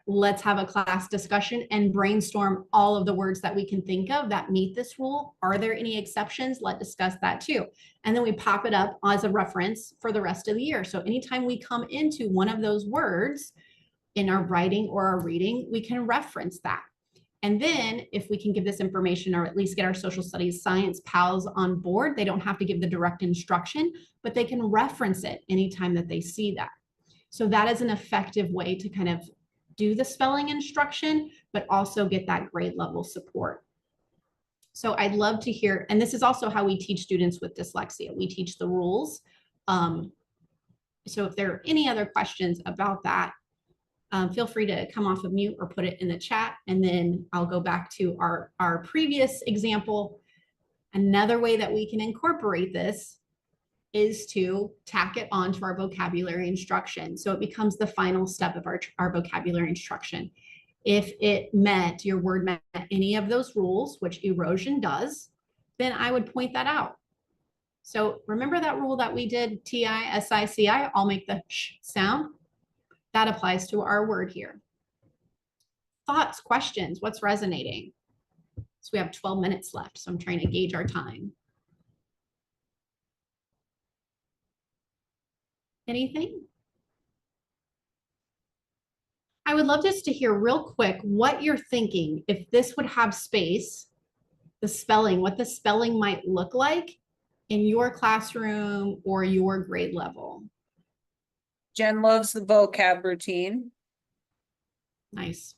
Let's have a class discussion and brainstorm all of the words that we can think of that meet this rule. Are there any exceptions? Let's discuss that too. And then we pop it up as a reference for the rest of the year. So anytime we come into one of those words in our writing or our reading, we can reference that. And then if we can give this information, or at least get our social studies science pals on board, they don't have to give the direct instruction, but they can reference it anytime that they see that. So that is an effective way to kind of do the spelling instruction, but also get that grade level support. So I'd love to hear, and this is also how we teach students with dyslexia. We teach the rules. So if there are any other questions about that, feel free to come off of mute or put it in the chat, and then I'll go back to our previous example. Another way that we can incorporate this is to tack it onto our vocabulary instruction. So it becomes the final step of our vocabulary instruction. If your word met any of those rules, which erosion does, then I would point that out. So remember that rule that we did, T-I-S-I-C-I, I'll make the sh sound. That applies to our word here. Thoughts, questions, what's resonating? So we have 12 minutes left, so I'm trying to gauge our time. Anything? I would love just to hear real quick what you're thinking if this would have space, the spelling, what the spelling might look like in your classroom or your grade level. Jen loves the vocab routine. Nice.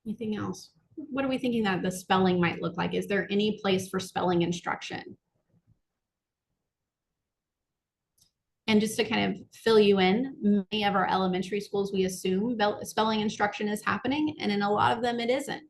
Anything else? What are we thinking that the spelling might look like? Is there any place for spelling instruction? And just to kind of fill you in, many of our elementary schools, we assume spelling instruction is happening, and in a lot of them it isn't.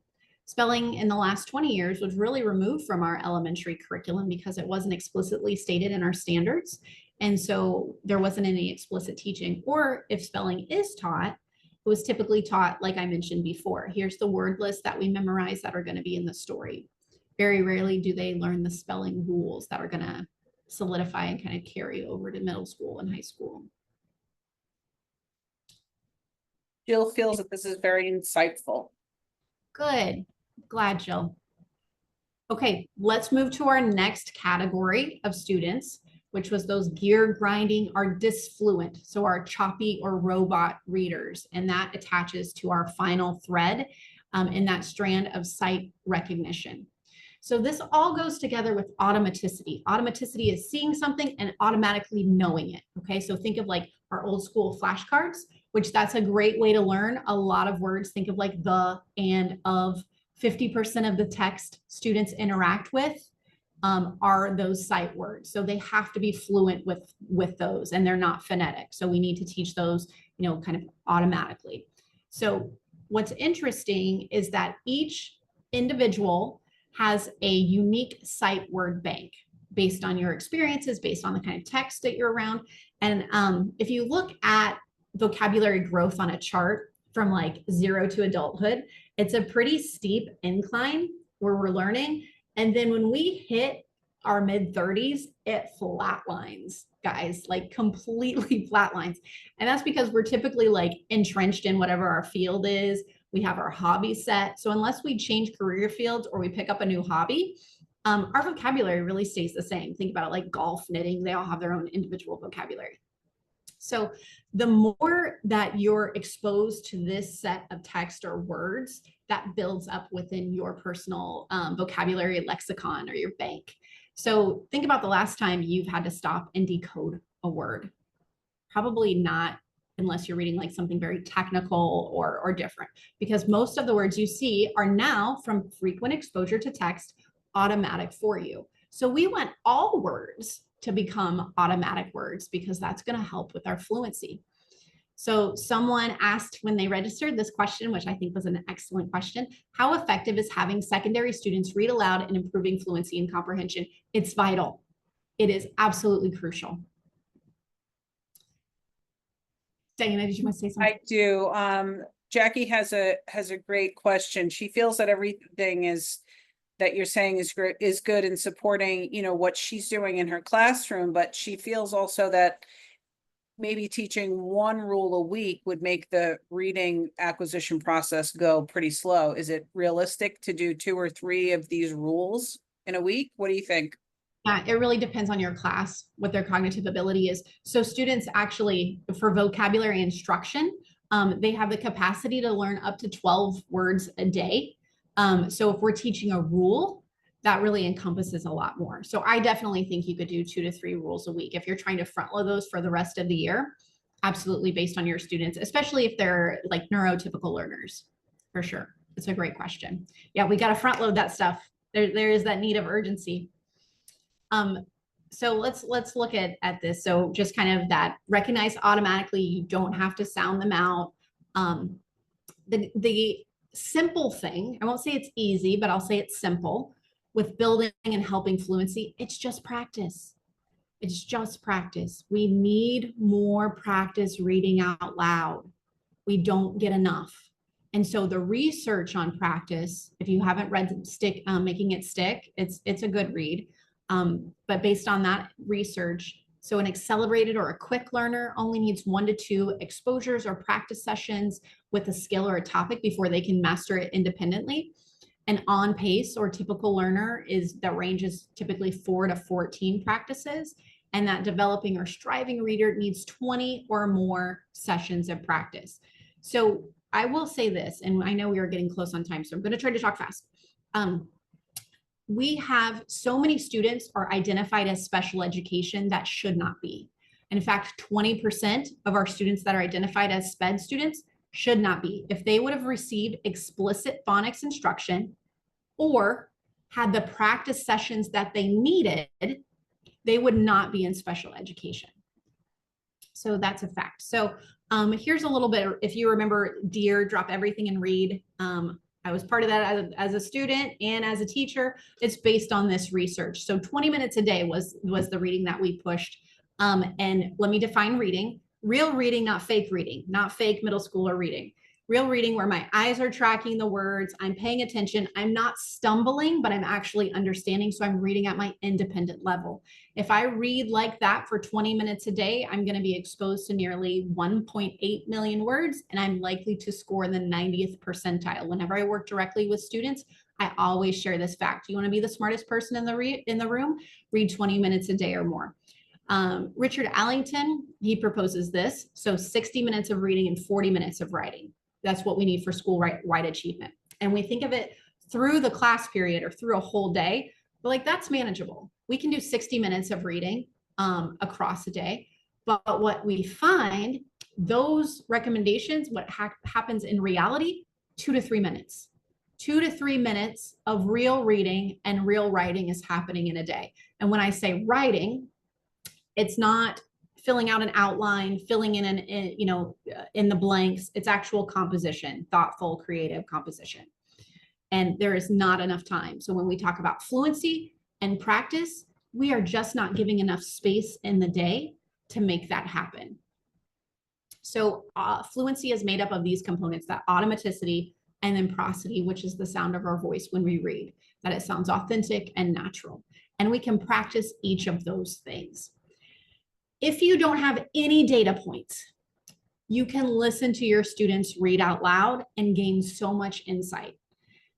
Spelling in the last 20 years was really removed from our elementary curriculum because it wasn't explicitly stated in our standards. And so there wasn't any explicit teaching. Or if spelling is taught, it was typically taught, like I mentioned before, here's the word list that we memorize that are going to be in the story. Very rarely do they learn the spelling rules that are going to solidify and kind of carry over to middle school and high school. Jill feels that this is very insightful. Good. Glad, Jill. Okay, let's move to our next category of students, which was those gear grinding or disfluent, so our choppy or robot readers, and that attaches to our final thread in that strand of sight recognition. So this all goes together with automaticity. Automaticity is seeing something and automatically knowing it, okay? So think of like our old school flashcards, which that's a great way to learn a lot of words. Think of like the, and, of. 50% of the text students interact with are those sight words. So they have to be fluent with those, and they're not phonetic. So we need to teach those, you know, kind of automatically. So what's interesting is that each individual has a unique sight word bank based on your experiences, based on the kind of text that you're around. And if you look at vocabulary growth on a chart from like 0 to adulthood, it's a pretty steep incline where we're learning. And then when we hit our mid-30s, it flatlines, guys, like completely flatlines. And that's because we're typically like entrenched in whatever our field is. We have our hobby set. So unless we change career fields or we pick up a new hobby, our vocabulary really stays the same. Think about it like golf, knitting, they all have their own individual vocabulary. So the more that you're exposed to this set of text or words, that builds up within your personal vocabulary lexicon or your bank. So think about the last time you've had to stop and decode a word. Probably not unless you're reading like something very technical or different, because most of the words you see are now, from frequent exposure to text, automatic for you. So we want all words to become automatic words because that's going to help with our fluency. So someone asked when they registered this question, which I think was an excellent question. How effective is having secondary students read aloud and improving fluency and comprehension? It's vital. It is absolutely crucial. Diana, did you want to say something? I do. Jackie has a great question. She feels that everything that you're saying is great, is good in supporting, you know, what she's doing in her classroom, but she feels also that maybe teaching one rule a week would make the reading acquisition process go pretty slow. Is it realistic to do 2 or 3 of these rules in a week? What do you think? Yeah, it really depends on your class, what their cognitive ability is. So students actually, for vocabulary instruction, they have the capacity to learn up to 12 words a day. So if we're teaching a rule, that really encompasses a lot more. So I definitely think you could do 2 to 3 rules a week if you're trying to front load those for the rest of the year. Absolutely, based on your students, especially if they're like neurotypical learners, for sure. It's a great question. Yeah, we got to front load that stuff. There is that need of urgency. So let's look at this. So just kind of that recognize automatically, you don't have to sound them out. The simple thing, I won't say it's easy, but I'll say it's simple with building and helping fluency. It's just practice. It's just practice. We need more practice reading out loud. We don't get enough. And so the research on practice, if you haven't read Making It Stick, it's a good read. But based on that research, so an accelerated or a quick learner only needs 1 to 2 exposures or practice sessions with a skill or a topic before they can master it independently. An on pace or typical learner the range is typically 4 to 14 practices. And that developing or striving reader needs 20 or more sessions of practice. So I will say this, and I know we are getting close on time, so I'm going to try to talk fast. We have so many students are identified as special education that should not be. And in fact, 20% of our students that are identified as SPED students should not be. If they would have received explicit phonics instruction or had the practice sessions that they needed, they would not be in special education. So that's a fact. So here's a little bit, if you remember DEAR, Drop Everything and Read. I was part of that as a student and as a teacher. It's based on this research. So 20 minutes a day was the reading that we pushed. And let me define reading. Real reading, not fake reading, not fake middle schooler reading. Real reading where my eyes are tracking the words, I'm paying attention, I'm not stumbling, but I'm actually understanding. So I'm reading at my independent level. If I read like that for 20 minutes a day, I'm going to be exposed to nearly 1.8 million words, and I'm likely to score in the 90th percentile. Whenever I work directly with students, I always share this fact. You want to be the smartest person in the room? Read 20 minutes a day or more. Richard Allington, he proposes this. So 60 minutes of reading and 40 minutes of writing. That's what we need for school-wide achievement. And we think of it through the class period or through a whole day, but like that's manageable. We can do 60 minutes of reading across a day. But what we find, those recommendations, what happens in reality, 2 to 3 minutes. 2 to 3 minutes of real reading and real writing is happening in a day. And when I say writing, it's not filling out an outline, filling in in the blanks. It's actual composition, thoughtful, creative composition. And there is not enough time. So when we talk about fluency and practice, we are just not giving enough space in the day to make that happen. So fluency is made up of these components, that automaticity and then prosody, which is the sound of our voice when we read, that it sounds authentic and natural. And we can practice each of those things. If you don't have any data points, you can listen to your students read out loud and gain so much insight.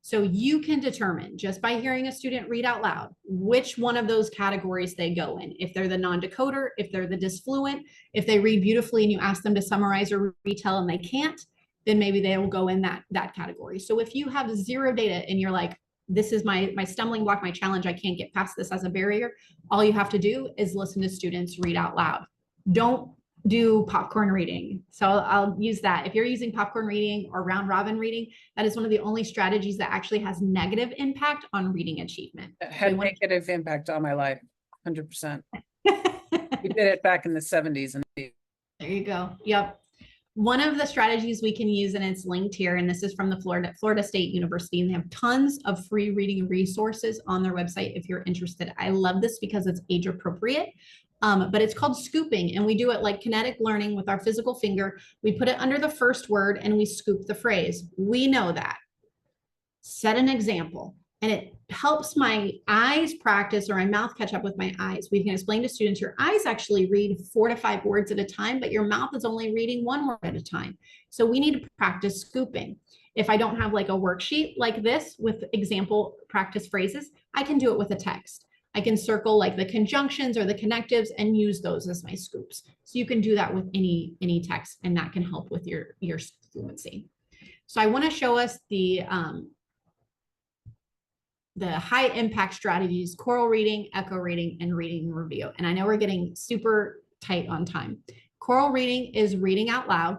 So you can determine just by hearing a student read out loud, which one of those categories they go in. If they're the non-decoder, if they're the disfluent, if they read beautifully and you ask them to summarize or retell and they can't, then maybe they will go in that category. So if you have zero data and you're like, this is my stumbling block, my challenge, I can't get past this as a barrier, all you have to do is listen to students read out loud. Don't do popcorn reading. So I'll use that. If you're using popcorn reading or round robin reading, that is one of the only strategies that actually has negative impact on reading achievement. It had negative impact on my life, 100%. We did it back in the 70s. And there you go. Yep. One of the strategies we can use, and it's linked here, and this is from the Florida State University, and they have tons of free reading resources on their website if you're interested. I love this because it's age appropriate. But it's called scooping, and we do it like kinetic learning with our physical finger. We put it under the first word and we scoop the phrase. We know that. Set an example. And it helps my eyes practice or my mouth catch up with my eyes. We can explain to students your eyes actually read 4 to 5 words at a time, but your mouth is only reading 1 word at a time. So we need to practice scooping. If I don't have like a worksheet like this with example practice phrases, I can do it with a text. I can circle like the conjunctions or the connectives and use those as my scoops. So you can do that with any text, and that can help with your fluency. So I want to show us the high impact strategies: choral reading, echo reading, and reading review. And I know we're getting super tight on time. Choral reading is reading out loud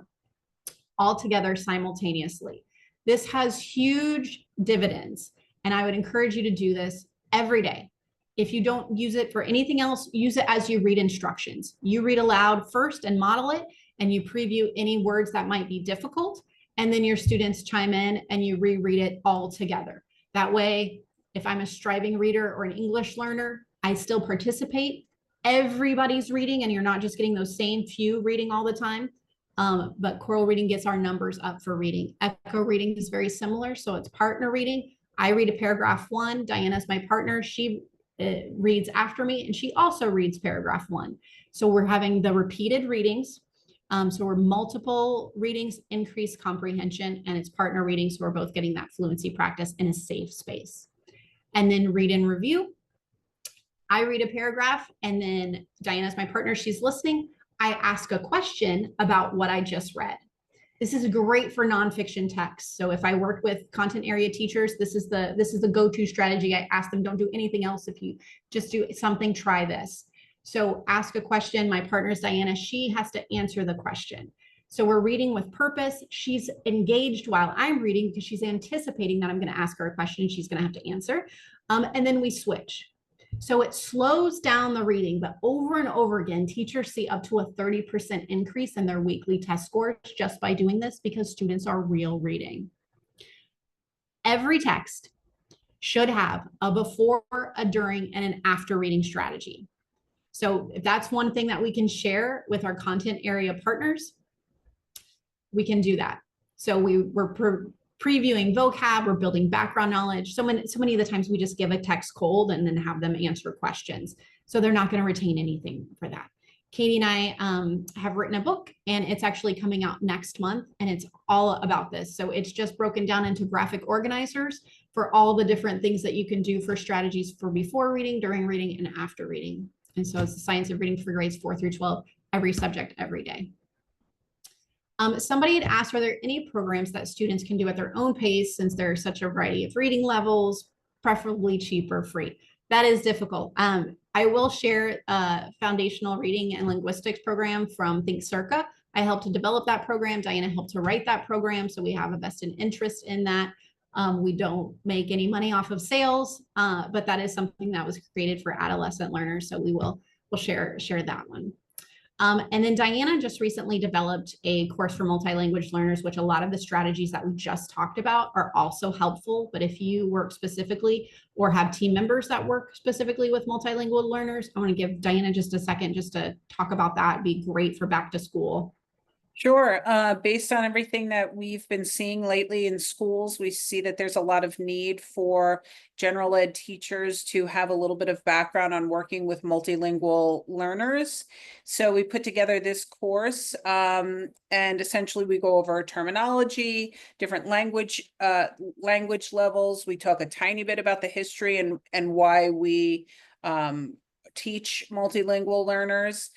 all together simultaneously. This has huge dividends, and I would encourage you to do this every day. If you don't use it for anything else, use it as you read instructions. You read aloud first and model it, and you preview any words that might be difficult, and then your students chime in and you reread it all together. That way, if I'm a striving reader or an English learner, I still participate. Everybody's reading, and you're not just getting those same few reading all the time. But choral reading gets our numbers up for reading. Echo reading is very similar. So it's partner reading. I read a paragraph 1. Diana's my partner. She reads after me, and she also reads paragraph 1. So we're having the repeated readings. So we're multiple readings, increased comprehension, and it's partner reading. So we're both getting that fluency practice in a safe space. And then read and review. I read a paragraph, and then Diana's my partner. She's listening. I ask a question about what I just read. This is great for nonfiction text. So if I work with content area teachers, this is the go-to strategy. I ask them, don't do anything else. If you just do something, try this. So ask a question. My partner is Diana. She has to answer the question. So we're reading with purpose. She's engaged while I'm reading because she's anticipating that I'm going to ask her a question she's going to have to answer. And then we switch. So it slows down the reading, but over and over again, teachers see up to a 30% increase in their weekly test scores just by doing this, because students are real reading. Every text should have a before, a during, and an after reading strategy. So if that's one thing that we can share with our content area partners, we can do that. So we're previewing vocab, we're building background knowledge. So many of the times we just give a text cold and then have them answer questions. So they're not going to retain anything for that. Katie and I have written a book, and it's actually coming out next month, and it's all about this. So it's just broken down into graphic organizers for all the different things that you can do for strategies for before reading, during reading, and after reading. And so it's the science of reading for grades 4 through 12, every subject, every day. Somebody had asked, are there any programs that students can do at their own pace, since there's such a variety of reading levels, preferably cheap or free? That is difficult. I will share a foundational reading and linguistics program from Think Circa. I helped to develop that program. Diana helped to write that program. So we have a vested interest in that. We don't make any money off of sales, but that is something that was created for adolescent learners. So we'll share that one. And then Diana just recently developed a course for multilanguage learners, which a lot of the strategies that we just talked about are also helpful. But if you work specifically or have team members that work specifically with multilingual learners, I want to give Diana just a second just to talk about that. It'd be great for back to school. Sure. Based on everything that we've been seeing lately in schools, we see that there's a lot of need for general ed teachers to have a little bit of background on working with multilingual learners. So we put together this course, and essentially we go over terminology, different language levels. We talk a tiny bit about the history and why we teach multilingual learners.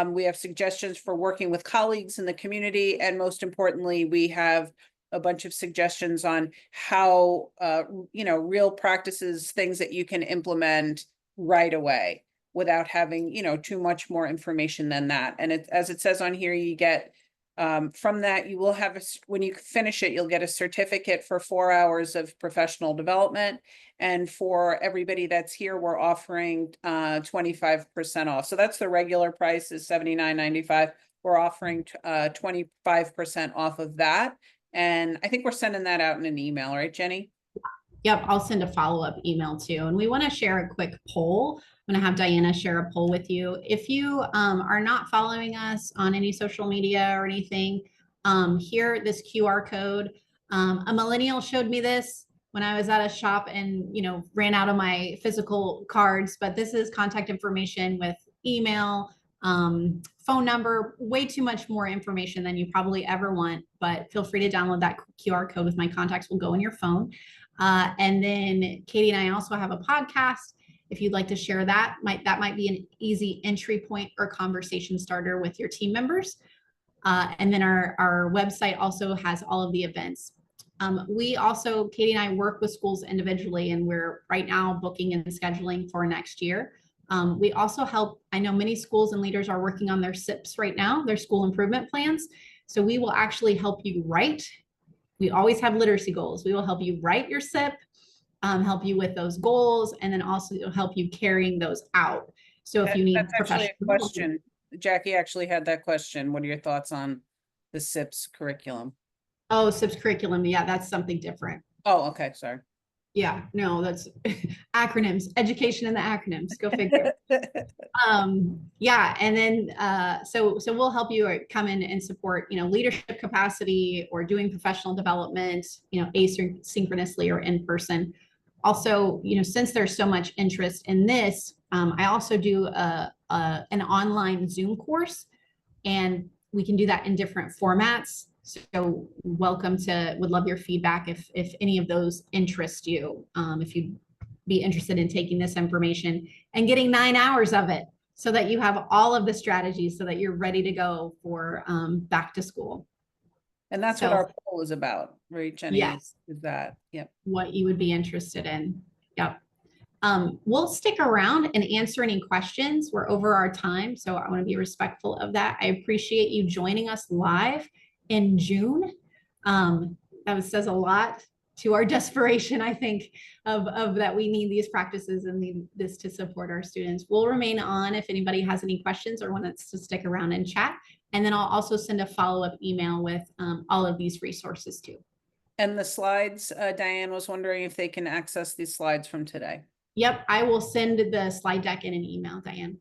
We have suggestions for working with colleagues in the community. And most importantly, we have a bunch of suggestions on how, real practices, things that you can implement right away without having, too much more information than that. And as it says on here, you get, from that, you will have, when you finish it, you'll get a certificate for 4 hours of professional development. And for everybody that's here, we're offering 25% off. So that's the regular price is $79.95. we're offering 25% off of that. And I think we're sending that out in an email, right, Jenny? Yep, I'll send a follow-up email too. And we want to share a quick poll. I'm going to have Diana share a poll with you. If you are not following us on any social media or anything, here, this QR code. A millennial showed me this when I was at a shop and, ran out of my physical cards, but this is contact information with email, phone number, way too much more information than you probably ever want, but feel free to download that QR code with my contacts will go in your phone. And then Katie and I also have a podcast. If you'd like to share that might be an easy entry point or conversation starter with your team members. And then our website also has all of the events. We also, Katie and I work with schools individually, and we're right now booking and scheduling for next year. We also help, I know many schools and leaders are working on their SIPs right now, their school improvement plans. So we will actually help you write. We always have literacy goals. We will help you write your SIP, help you with those goals, and then also help you carrying those out. So if you need That's actually a professional question. Jackie actually had that question. What are your thoughts on the SIPS curriculum? Oh, SIPs curriculum. Yeah, that's something different. Oh, okay, sorry. Yeah, no, that's acronyms, education and the acronyms. Go figure. Yeah, and then so we'll help you come in and support, leadership capacity or doing professional development, asynchronously or in person. Also, since there's so much interest in this, I also do an online Zoom course, and we can do that in different formats. So would love your feedback if any of those interest you. If you'd be interested in taking this information and getting 9 hours of it so that you have all of the strategies so that you're ready to go for back to school. And that's what our poll is about, right, Jenny? Yes. Is that, yep. What you would be interested in. Yep. We'll stick around and answer any questions. We're over our time, so I want to be respectful of that. I appreciate you joining us live in June. That says a lot to our desperation, I think, of that we need these practices and need this to support our students. We'll remain on if anybody has any questions or wants to stick around and chat. And then I'll also send a follow-up email with all of these resources too. And the slides, Diane was wondering if they can access these slides from today. Yep, I will send the slide deck in an email, Diane.